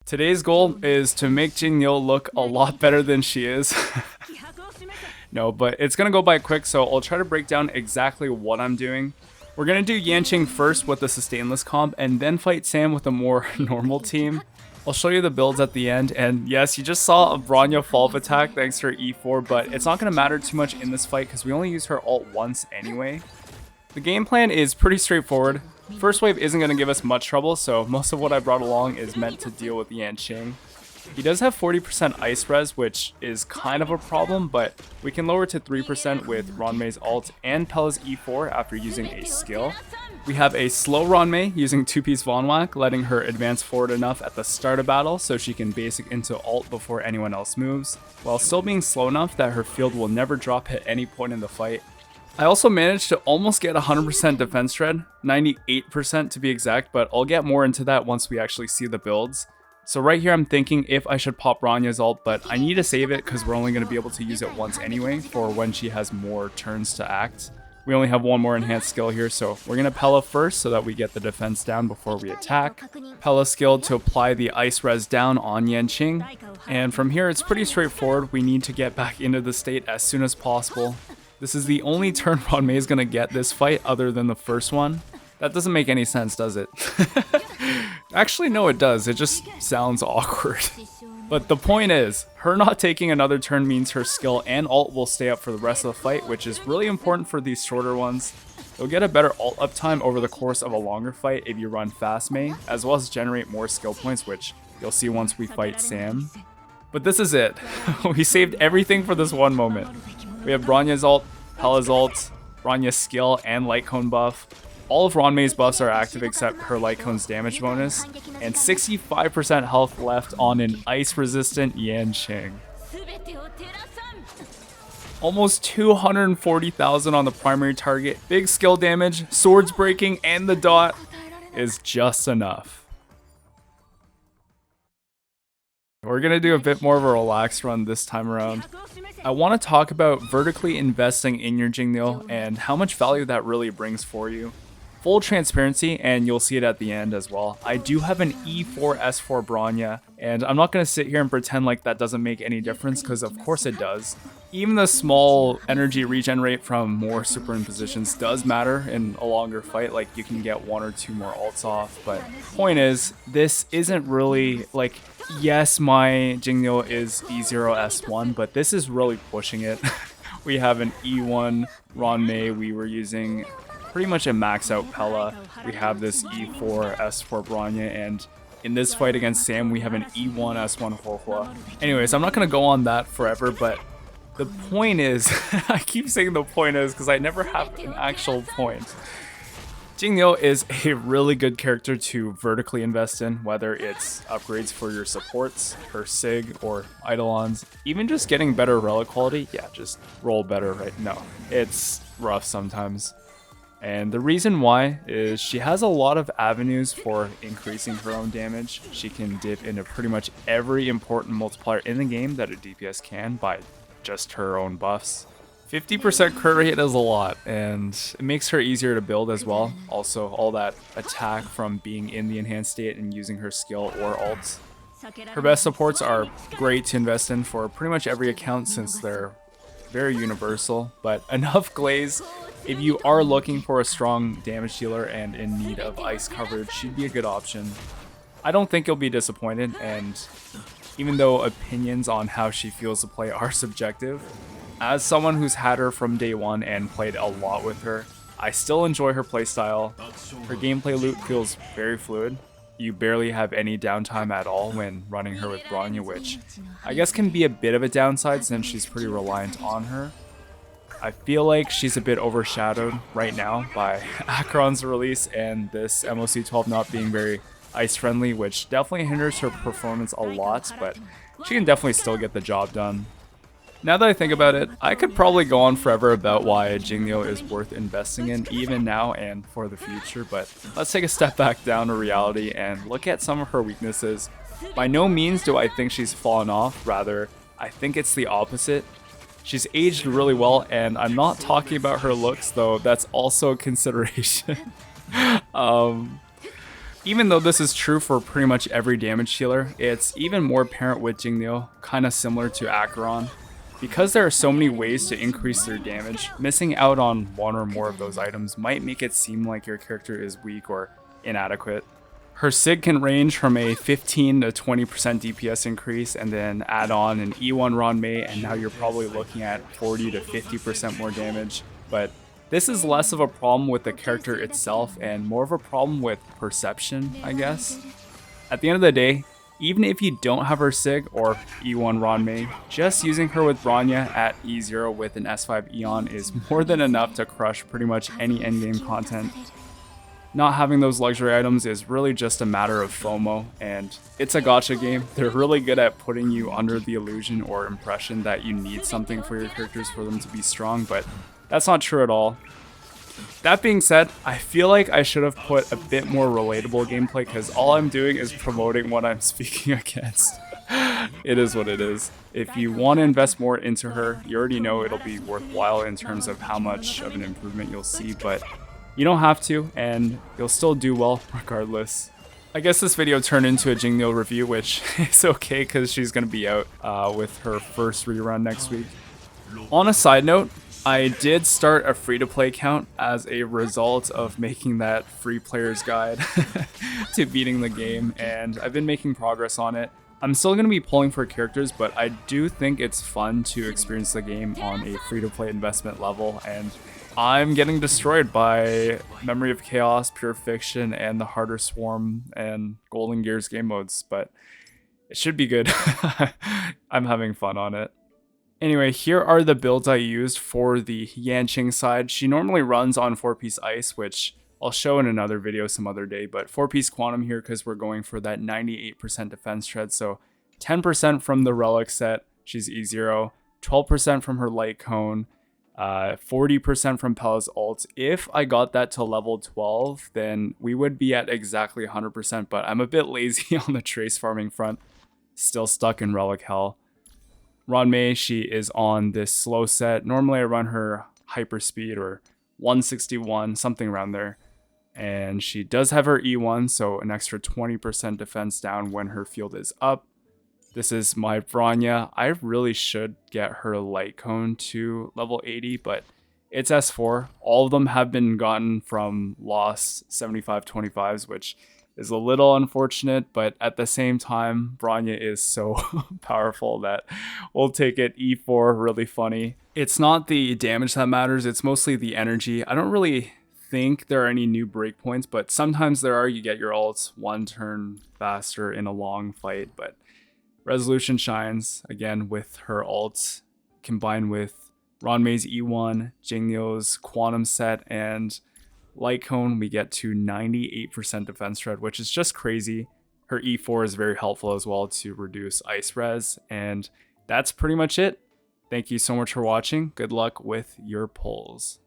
Today's goal is to make Jingliu look a lot better than she is. No, but it's gonna go by quick, so I'll try to break down exactly what I'm doing. We're gonna do Yanqing first with the sustainless comp, and then fight Sam with a more normal team. I'll show you the builds at the end, and yes, you just saw a Bronya follow-up attack thanks to her E4, but it's not gonna matter too much in this fight because we only use her ult once anyway. The game plan is pretty straightforward. First wave isn't going to give us much trouble, so most of what I brought along is meant to deal with Yanqing. He does have 40% ice res, which is kind of a problem, but we can lower to 3% with Ruan Mei's ult and Pela's E4 after using a skill. We have a slow Ruan Mei using 2-piece Von Whack, letting her advance forward enough at the start of battle so she can basic into ult before anyone else moves, while still being slow enough that her field will never drop at any point in the fight. I also managed to almost get 100% defense shred, 98% to be exact, but I'll get more into that once we actually see the builds. So right here I'm thinking if I should pop Bronya's ult, but I need to save it because we're only going to be able to use it once anyway for when she has more turns to act. We only have one more enhanced skill here, so we're going to Pela first so that we get the defense down before we attack. Pela skill to apply the ice res down on Yanqing, and from here it's pretty straightforward. We need to get back into the state as soon as possible. This is the only turn Ruan Mei is going to get this fight other than the first one. That doesn't make any sense, does it? Actually, no, it does. It just sounds awkward. But the point is, her not taking another turn means her skill and ult will stay up for the rest of the fight, which is really important for these shorter ones. You'll get a better ult uptime over the course of a longer fight if you run fast Mei, as well as generate more skill points, which you'll see once we fight Sam. But this is it. We saved everything for this one moment. We have Bronya's ult, Pela's ult, Bronya's skill, and Light Cone buff. All of Ruan Mei's buffs are active except her Light Cone's damage bonus, and 65% health left on an ice-resistant Yanqing. Almost 240,000 on the primary target. Big skill damage, swords breaking, and the dot is just enough. We're going to do a bit more of a relaxed run this time around. I want to talk about vertically investing in your Jingliu and how much value that really brings for you. Full transparency, and you'll see it at the end as well. I do have an E4 S4 Bronya, and I'm not going to sit here and pretend like that doesn't make any difference, because of course it does. Even the small energy regen rate from more superimpositions does matter in a longer fight, like you can get 1 or 2 more ults off, but point is, this isn't really like, yes, my Jingliu is E0 S1, but this is really pushing it. We have an E1 Ruan Mei, we were using pretty much a max out Pela. We have this E4 S4 Bronya, and in this fight against Sam, we have an E1 S1 Huohua. Anyways, I'm not going to go on that forever, but the point is, I keep saying the point is because I never have an actual point. Jingliu is a really good character to vertically invest in, whether it's upgrades for your supports, her Sig, or Eidolons. Even just getting better relic quality, yeah, just roll better, right? No, it's rough sometimes. And the reason why is she has a lot of avenues for increasing her own damage. She can dip into pretty much every important multiplier in the game that a DPS can by just her own buffs. 50% crit rate is a lot, and it makes her easier to build as well. Also, all that attack from being in the enhanced state and using her skill or ults. Her best supports are great to invest in for pretty much every account since they're very universal, but enough glaze. If you are looking for a strong damage dealer and in need of ice coverage, she'd be a good option. I don't think you'll be disappointed, and even though opinions on how she feels to play are subjective, as someone who's had her from day one and played a lot with her, I still enjoy her playstyle. Her gameplay loop feels very fluid. You barely have any downtime at all when running her with Bronya, which I guess can be a bit of a downside since she's pretty reliant on her. I feel like she's a bit overshadowed right now by Acheron's release and this MOC12 not being very ice friendly, which definitely hinders her performance a lot, but she can definitely still get the job done. Now that I think about it, I could probably go on forever about why Jingliu is worth investing in even now and for the future, but let's take a step back down to reality and look at some of her weaknesses. By no means do I think she's fallen off, rather, I think it's the opposite. She's aged really well, and I'm not talking about her looks, though that's also a consideration. Even though this is true for pretty much every damage healer, it's even more apparent with Jingliu, kinda similar to Acheron. Because there are so many ways to increase their damage, missing out on one or more of those items might make it seem like your character is weak or inadequate. Her SIG can range from a 15 to 20% DPS increase and then add on an E1 Ruan Mei, and now you're probably looking at 40 to 50% more damage. But this is less of a problem with the character itself and more of a problem with perception, I guess. At the end of the day, even if you don't have her SIG or E1 Ruan Mei, just using her with Bronya at E0 with an S5 Eon is more than enough to crush pretty much any endgame content. Not having those luxury items is really just a matter of FOMO, and it's a gacha game. They're really good at putting you under the illusion or impression that you need something for your characters for them to be strong, but that's not true at all. That being said, I feel like I should have put a bit more relatable gameplay because all I'm doing is promoting what I'm speaking against. It is what it is. If you want to invest more into her, you already know it'll be worthwhile in terms of how much of an improvement you'll see, but you don't have to, and you'll still do well regardless. I guess this video turned into a Jingliu review, which is okay because she's going to be out with her first rerun next week. On a side note, I did start a free-to-play account as a result of making that free player's guide to beating the game, and I've been making progress on it. I'm still going to be pulling for characters, but I do think it's fun to experience the game on a free-to-play investment level, and I'm getting destroyed by Memory of Chaos, Pure Fiction, and the Harder Swarm and Golden Gears game modes, but it should be good. I'm having fun on it. Anyway, here are the builds I used for the Yanqing side. She normally runs on 4-piece Ice, which I'll show in another video some other day, but 4-piece Quantum here because we're going for that 98% defense shred, so 10% from the Relic set, she's E0, 12% from her Light Cone, 40% from Pela's ult. If I got that to level 12, then we would be at exactly 100%, but I'm a bit lazy on the trace farming front. Still stuck in Relic Hell. Ruan Mei, she is on this slow set. Normally I run her hyper speed or 161, something around there. And she does have her E1, so an extra 20% defense down when her field is up. This is my Bronya. I really should get her Light Cone to level 80, but it's S4. All of them have been gotten from lost 75-25s, which is a little unfortunate, but at the same time, Bronya is so powerful that we'll take it. E4, really funny. It's not the damage that matters, it's mostly the energy. I don't really think there are any new breakpoints, but sometimes there are. You get your ults one turn faster in a long fight, but Resolution shines, again, with her ults, combined with Ruan Mei's E1, Jingliu's Quantum set, and Light Cone, we get to 98% defense shred, which is just crazy. Her E4 is very helpful as well to reduce ice res, and that's pretty much it. Thank you so much for watching. Good luck with your pulls.